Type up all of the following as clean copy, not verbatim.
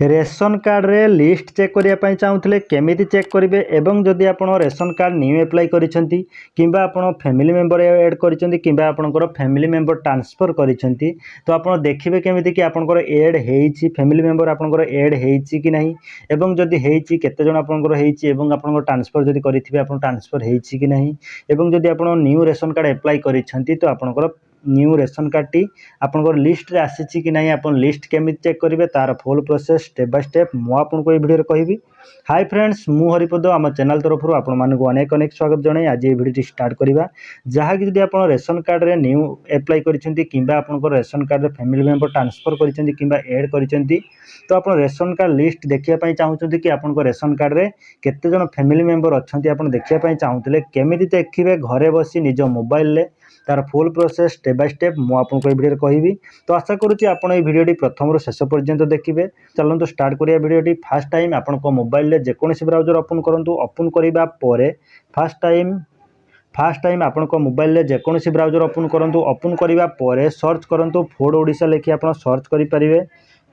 Ration card रे list check करने चाहूले केमी चेक करेंगे एवं जदि आप रेशन कार्ड न्यू एप्लाई करिसेंती किंबा आपण फैमिली मेंबर ऐड करिसेंती किंबा आपनकर फैमिली मेंबर ट्रांसफर करिसेंती तो आप देखिए केमिति कि आपनकर ऐड हेइची फैमिली मेंबर आपनकर ऐड हेइची कि नहीं एवं जदि हेइची केते जण आपनकर हेइची एवं आपनकर ट्रांसफर जदि करिथिबे आपन ट्रांसफर हेइची कि नहीं एवं जदि आपण न्यू रेशन कार्ड एप्लाई करिसेंती तो आपनकर न्यू रेशन कार्ड टी आपनकर लिस्ट रे आसीची कि नहीं आपन लिस्ट केमी चेक करेंगे तार full process step by step मु आपनको ये वीडियो कहबी। हाय फ्रेंड्स मु हरिपद आम चैनल तरफ आपण मानक अनेक अनेक स्वागत जणाई। आज ये वीडियो स्टार्ट करवा जहाँकि जब आप रेशन कार्ड रे न्यू एप्लाई करिसेंती किंबा आपनकर रेशन कार्ड रे फैमिली मेंबर ट्रांसफर करिसेंती किंबा ऐड करिसेंती तो आप रेशन कार्ड लिस्ट देखिया पई चाहूचंती कि आपनकर रेशन कार्ड रे केते जण फैमिली मेंबर अछंती आपण देखिया पई चाहूतले केमिति देखिबे घरे बसी निज मोबाइल रे तार full process step by step मु आपको ये वीडियो कहबी। तो आशा करुच्ची आपण ये वीडियो प्रथम शेष पर्यंत देखिए। चलते स्टार्ट करिया वीडियो फास्ट टाइम आपण मोबाइल रे जेकोसी ब्राउजर ओपन करंतु ओपन करिबा परे फास्ट टाइम आपण मोबाइल रे जेकोसी ब्राउजर ओपन करंतु ओपन करिबा परे सर्च करंतु फूड ओडिशा लिखि आपण सर्च करि परिबे।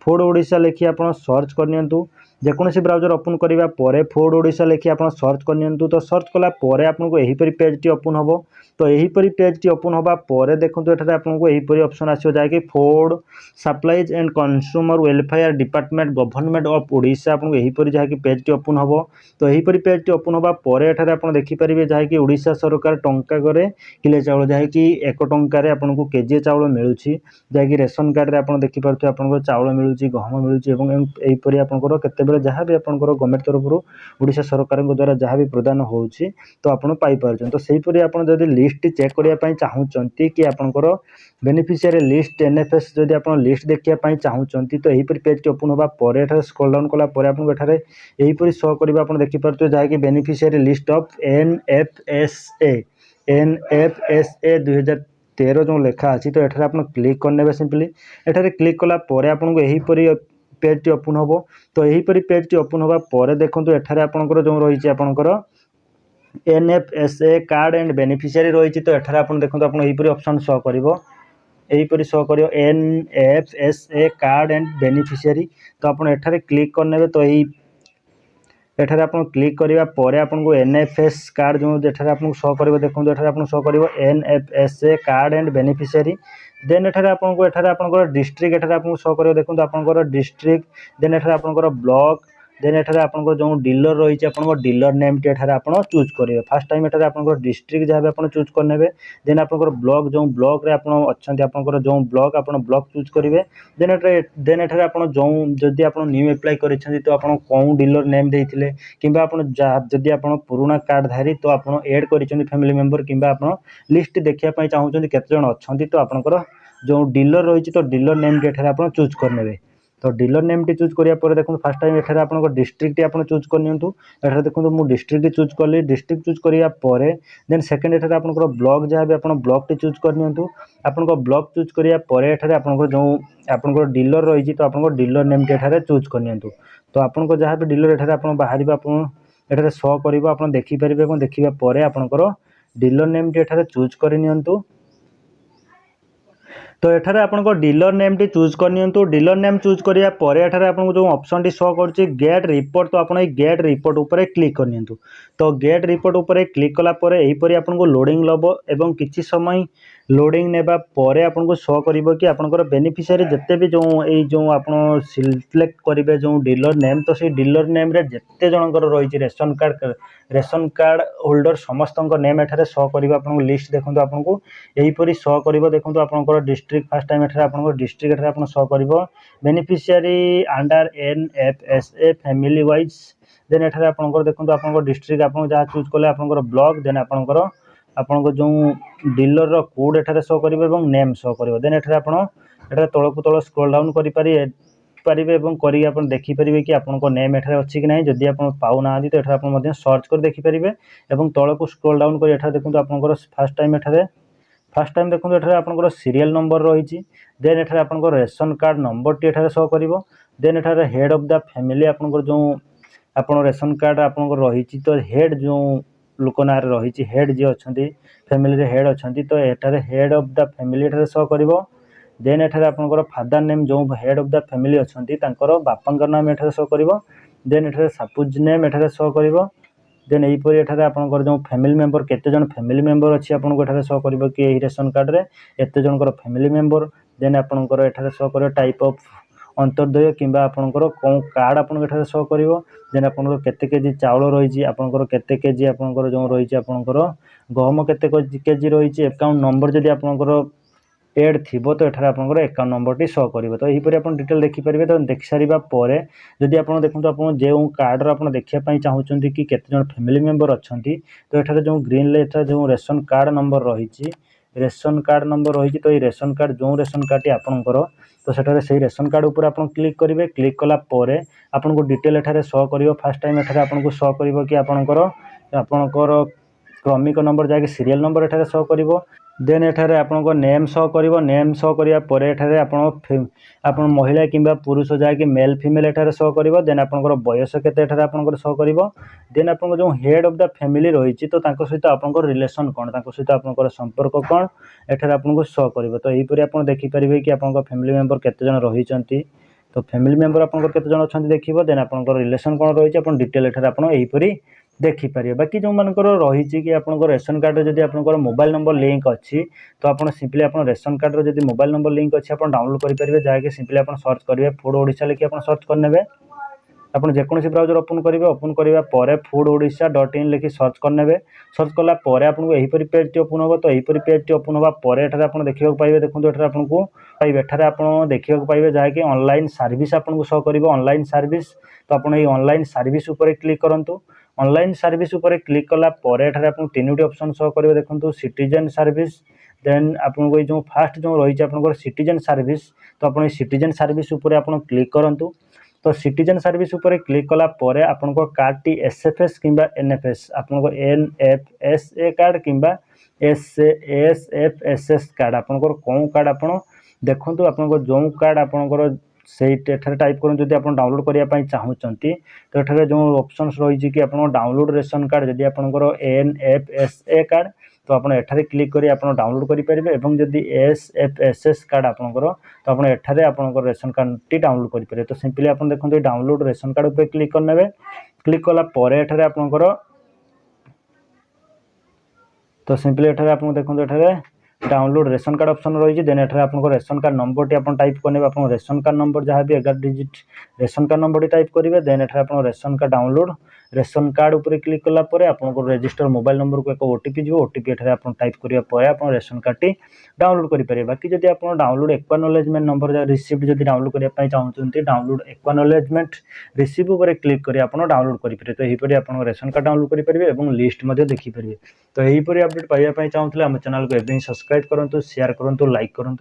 फूड ओडिशा लिखि आपण सर्च करनियंतु जेकोसी ब्राउजर ओपन करिबा परे फूड ओडिशा लिखि आपण सर्च करनियंतु तो सर्च कला परे आपनको एही परि पेज टी ओपन हबो। तो यही परी पेज टी ओपन होगा पर देखो एठारे आपको यही परी ऑप्शन आसो जाके food supplies and consumer welfare department government of Odisha आपको यही परी जाके पेज टी ओपन होबो। तो यही परी पेज टी ओपन होगा पर एठारे आपन देखि परिबे जाके ओडिशा सरकार टंका करे किले चाउल जाके 1 टंका रे आपनको केजी चाउल मिलुछि जाके रेशन कार्ड रे आपन देखि परथु आपनको चाउल मिलुछि गहम मिलुछि एवं एही परी आपनकर केते बेले जहां भी आपनकर गवर्नमेंट तरफ ओडिशा सरकार द्वारा जहां भी प्रदान होउछि तो आपन पाई परछन। तो सेही परी आपन जदि लिस्ट चेक करने चाहूँगी कि आपंकर बेनिफिशियरी लिस्ट एनएफएस जदि आप लिस्ट देखापी चाहूँगी तो यही पेज टी ओपन होगा पर स्क्रॉल डाउन कलापर आपको एठारे यहीपरी शो करिबा आपण देखिपारे जहाँकि बेनिफिशियरी लिस्ट ऑफ एनएफएसए 2013 जो लेखा अच्छी तो एठारे आप क्लिक करने सिंपली एठारे क्लिक कलापर आपको यहीपरी पेज टी ओपन होबो। तो यहीपरी पेज टी ओपन होगा पर देखो एठारे आपंकर जो रही आपंकर एनएफएसए कार्ड एंड बेनिफिशियरी रही तो एठारे आपन देखो आपन एहीपरी ऑप्शन शो करिवो एहीपरी शो करिवो एनएफएसए कार्ड एंड बेनिफिशियरी। तो आपन एठारे क्लिक करनेबे तो एही एठारे आपन क्लिक करिवा परे आपन को एनएफएस कार्ड जो एठारे आपन शो करिवो देखो एठारे आपन शो करिवो NFSA card and beneficiary. Then एठारे आपन को एठारे आपन डिस्ट्रिक्ट एठारे आपन शो करिवो देखो आपन डिस्ट्रिक्ट देन एठारे आपन ब्लॉक देन एठारे आपन जो डीलर रही है डीलर नेम टी एठारे आपन चूज करेंगे। फास्ट टाइम एठारे आपन डिस्ट्रिक्ट जहाँ भी आपन चूज करने देन आपन ब्लॉक जो ब्लॉक रे आपन अच्छे आपन जो ब्लॉक आपन ब्लॉक चूज करेंगे देन एठारे आपन जो जदि आपन न्यू एप्लाई करिसेंती तो आपन कौन डीलर नेम देइथिले किंबा आपन जदि आपन पुराना कार्ड धारी तो आपन ऐड करिसेंती फैमिली मेंबर किंबा आपन लिस्ट देखिया पई चाहूचंती केते जण अछंती तो आपनकर जो डीलर रही तो डीलर नेम टी एठारे आपन चूज करने। तो डीलर नेम टी चूज करिया पर देखो फास्ट टाइम एठारे आपन डिस्ट्रिक्ट टी आपन चूज करनियंतु एठारे देखो मु डिस्ट्रिक्ट टी चूज करली डिस्ट्रिक्ट चूज करिया परे देन सेकंड एठारे आपन ब्लॉक जहाँ भी आपन ब्लॉक टी चूज करनियंतु आपन ब्लॉक चूज करिया परे एठारे आपन जो आपन डीलर रही तो आपन डीलर नेम टी एठारे चूज करनियंतु। तो आपन जहाँ भी डीलर एठारे आपन बाहर आपन एठारे शो करिवो आपन देखि परिबे एवं देखिबा परे आपन डीलर नेम टी एठारे चूज करनियंतु। तो एठारे आपनको डीलर नेम टी चूज करनियंतु डीलर नेम चूज करिया परे एठारे आपनको जो ऑप्शन टी शो करछि गेट रिपोर्ट तो आपण ए गेट रिपोर्ट ऊपर क्लिक करनियंतु। तो गेट रिपोर्ट ऊपर क्लिक कला परे एही परी आपनको लोडिंग लबो एवं किछि समय लोडिंग नेबा परे आपनको शो करिवो कि आपनकर बेनिफिशियरी जत्ते भी जो एई जो आपण सिलेक्ट करिवे जो डीलर नेम तो से डीलर नेम रे जत्ते जनकर रही रेशन कार्ड होल्डर समस्त नेम एठारे शो करिवो आपनको लिस्ट देखंतु आपनको एही परी शो करिवो देखंतु आपनकर डिस्ट्रिक्ट फास्ट टाइम एठारे आपनकर डिस्ट्रिक्ट एठारे आपन शो करिवो beneficiary under NFSA family wise then एठारे आपनकर देखंतु आपनकर डिस्ट्रिक्ट आपन जहाँ चूज कले आपनकर ब्लॉक देन आपनकर जो डीलर रो कोड एठारे शो करिवो एवं नेम शो करिवो देन एठारे आपन एठारे तळकु तळ स्क्रॉल डाउन करि पारिबे एवं करी आपन देखि परिबे कि आपनको नेम एठारे अछि कि नाही जदि आपन पाउ नांदी तो एठारे आपन मध्य सर्च कर देखि परिबे एवं तळकु स्क्रॉल डाउन करी एठारे देखंतु आपनकर फास्ट टाइम देखो एठारे आपनकर सीरियल नंबर रही देन एठारे आपनकर रेशन कार्ड नंबर टी एठारे शो करिवो देन एठारे हेड ऑफ द फैमिली आपनकर जो आपन रेशन कार्ड आपनकर रही तो हेड जो लोक ना रही हेड जी अच्छा फैमिली रे हेड अच्छा तो एठारे हेड ऑफ द फैमिली एठारे शो करिवो देन एठारे आपनकर फादर नेम जो हेड ऑफ द फैमिली अछंती तांकर बापांकर नाम एठारे शो करिवो देन एठारे सपोज नेम एठारे शो करिवो देन एहीपरि एठारे आपनकर जो फैमिली मेंबर केते जन फैमिली मेंबर अछि आपनको एठारे शो करिवो कि एही रेशन कार्ड रे एते जनकर फैमिली मेंबर देन आपनकर एठारे शो करिवो टाइप ऑफ अंतर्दय किंबा आपनकर कोन कार्ड आपनको एठारे शो करिवो देन आपनकर केते केजी चावल रहिछि आपनकर केते केजी आपनकर जो रहिछि आपनकर गहम केते केजी रहिछि अकाउंट नंबर जदि आपनकर एड थिबो तो एठारे आपनकर अकाउंट नंबर टी शो करिवो तो एही परि आपन डिटेल देखि परिबे तो देखि सारिबा परे जदि आपन देखंतु आपन जे कार्ड रो आपन देखिया पई चाहुचंती कि केते जन फैमिली मेंबर अछंती तो एठारे जो ग्रीन ले एठा जो रेशन कार्ड नंबर रहिछि रेशन कार्ड नंबर रहिछि तो ए रेशन कार्ड जो रेशन कार्ड टी आपनकर तो सेठारे सेही रेशन कार्ड ऊपर आपन क्लिक करिवे क्लिक कला परे आपनको डिटेल एठारे शो करिवो फर्स्ट टाइम एठारे आपनको शो करिवो कि आपनकर क्रमिक नंबर जाके सीरियल नंबर एठारे शो करिवो देन एठारे आपनको नेम शो करिवो नेम शो करिया परे एठारे आपन महिला किंबा पुरुष जाके मेल फीमेल एठारे शो करिवो देन आपनकर बयस केते एठारे आपनकर शो करिवो देन आपनको जो हेड ऑफ द फैमिली रहिछि तो तांको सहित आपनकर रिलेशन कोन तांको सहित आपनकर संपर्क कोन एठारे आपनको शो करिवो तो एही परि आपन देखि परिबे कि आपनकर फैमिली मेंबर केते जन रहिचंती तो फैमिली मेंबर आपनकर केते जन अछंती देखिबो देन आपनकर रिलेशन कोन रहिछि आपन डिटेल एठारे आपन एही परि देखि पारिबे बाकी जो मानकर रहिछि कि आपनकर रेशन कार्ड रे जदि आपनकर मोबाइल नंबर लिंक अछि तो आपन सिंपली आपन रेशन कार्ड रे जदि मोबाइल नंबर लिंक अछि आपन डाउनलोड करि परिबे जाके सिंपली आपन सर्च करिवे फूड ओडिशा लिखि आपन सर्च करनेबे आपन जे कोनोसी ब्राउजर ओपन करिवे ओपन करिवा परे foododisha.in लिखि सर्च करनेबे सर्च कला परे आपन एही परि पेज टी ओपन होबो तो एही परि पेज टी ओपन होबा परे एठारे आपन देखिबो पाइबे देखंतु एठारे आपनको पाइबे एठारे आपन देखिबो पाइबे जाके ऑनलाइन सर्विस आपनको शो करिवो ऑनलाइन सर्विस तो आपन एही ऑनलाइन सर्विस ऊपर क्लिक करंतु ऑनलाइन सर्विस ऊपर क्लिक कला परे एठारे आपन तीनोटी ऑप्शन शो करिवो देखंतु सिटीजन सर्विस देन आपनको जो फास्ट जो रहिछि आपनकर सिटीजन सर्विस तो आपन सिटीजन सर्विस ऊपर आपन क्लिक करंतु तो सिटीजन सर्विस ऊपर क्लिक कला परे आपनको कार्ड टी एसएफएस किंबा एनएफएस आपनको एनएफएसए कार्ड किंबा एसएफएसएस कार्ड आपनको कोन कार्ड आपन देखंतु आपनको जो कार्ड आपनकर से एठारे टाइप करन जदि आपन डाउनलोड करिया पई चाहुचंती तो एठारे जो ऑप्शंस रहिछि कि आपन डाउनलोड रेशन कार्ड जदि आपनकर एनएफएसए कार्ड तो आपन एठारे क्लिक करी आपन डाउनलोड करि परिबे एवं जदि एसएफएसएस कार्ड आपनकर तो आपन एठारे आपनकर रेशन कार्ड टी डाउनलोड करि परिबे तो सिंपली आपन देखंतु डाउनलोड रेशन कार्ड ऊपर क्लिक करनेबे क्लिक कला परे एठारे आपनकर तो सिंपली एठारे आपन देखंतु एठारे डाउनलोड रेशन कार्ड ऑप्शन रही देन एठारे आपन रेशन कार्ड नंबर टी आपन टाइप करने आपन रेशन कार्ड नंबर जहाँ भी 11 digit ration card number T type करेंगे देन एठारे आपन ration card download ration card ऊपर क्लिक कला परे आपन रजिस्टर मोबाइल नंबर को एक ओटीपी जो ओटीपी एठारे आपन टाइप करिया परे आपन रेशन कार्ड टी डाउनलोड करि परिबे बाकी जदि आपन डाउनलोड एक्नॉलेजमेंट नंबर रिसीव्ड जदि डाउनलोड करिया पई चाहुचंती डाउनलोड एक्नॉलेजमेंट रिसीव ऊपर क्लिक करी आपन डाउनलोड करि परिबे तो एही परि आपन रेशन कार्ड डाउनलोड करि परिबे एवं लिस्ट मध्ये देखि परिबे तो एही परि अपडेट पाइबा पई चाहुतले हम चैनल को एबे सब्सक्राइब करंतु शेयर करंतु लाइक करंतु।